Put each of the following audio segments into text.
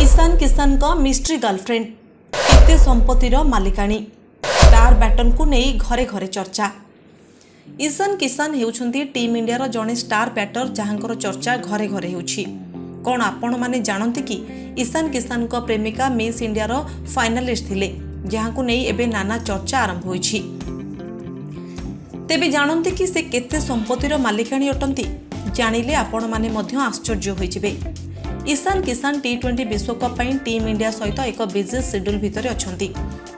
ईशान किशन का mystery girlfriend केते संपत्तिर मालिकाणी star baton को नहीं घरे घरे चर्चा। ईशान किशन हेउछंती टीम इंडिया जड़े स्टार बैटर जहांकर चर्चा घरे घरे होउछि। कौन आपण माने जानते कि ईशान किशन का प्रेमिका मिस इंडिया फाइनालिस्ट थिले जहां को नहीं एबे नाना चर्चा आरंभ होइछि। तेबे जानते कि से केते संपत्तिर मालिकाणी अटंती जानिले आपण माने मध्य आश्चर्य होइजिबे। ईशान किशन T20 विश्वकप पई टीम इंडिया सहित एक बिजी शेड्यूल भितर अछंती,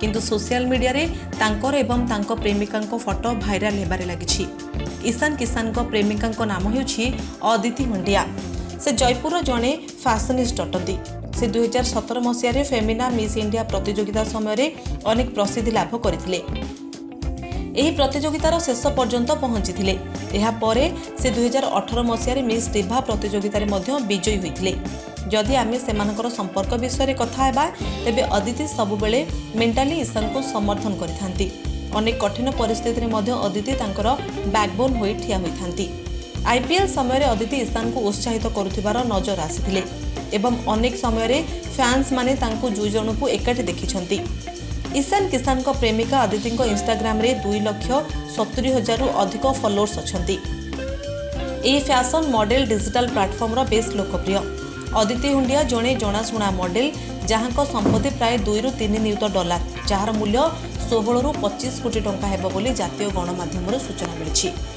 किंतु सोशल मीडिया रे तांकर एवं तांको प्रेमिकांको फोटो भाइराल हेबारे लागिछि। ईशान किशन को प्रेमिकांको नाम हेउछि अदिति हुंडिया। से जयपुर जणे फैशनिस्ट अटंती। से 2017 मसिया रे फेमिना मिस इंडिया प्रतियोगिता समय रे अनेक प्रसिद्धि लाभ करथिले। एही प्रतियोगितार शेष पर्यंत पहुंचीथिले। एहा परे से 2018 मसिया रे मिस डिभा प्रतियोगिता रे मध्य विजयी होइथिले। जदि आमे सेमानकर संपर्क विषय रे कथा हेबा तेबे अदिति सबुबेले मेंटाली ईशान को समर्थन करिथांती। अनेक कठिन परिस्थिति रे मध्य अदिति तांकर बैकबोन होई ठिया होइथांती। आईपीएल समय रे अदिति ईशान को उत्साहित करुथिबार नजर आसिथिले एवं अनेक समय रे फैंस माने तांको दुई जण को एकाठी देखिछंती। ईशान किशन को प्रेमिका अदिति को इंस्टाग्राम रे 2,70,000 रु अधिक फॉलोअर्स अछंती। एही फैशन मॉडल डिजिटल प्लेटफॉर्म रो बेस लोकप्रिय। अदिति हुंडिया जणे जणाशुणा मॉडल जहां को संपत्ति प्राय 2 रु 3 नियुत डॉलर जार मूल्य 16 रु 25 कोटी टंका हेबो बोली जातीय गणमाध्यम सूचना मिलिछि।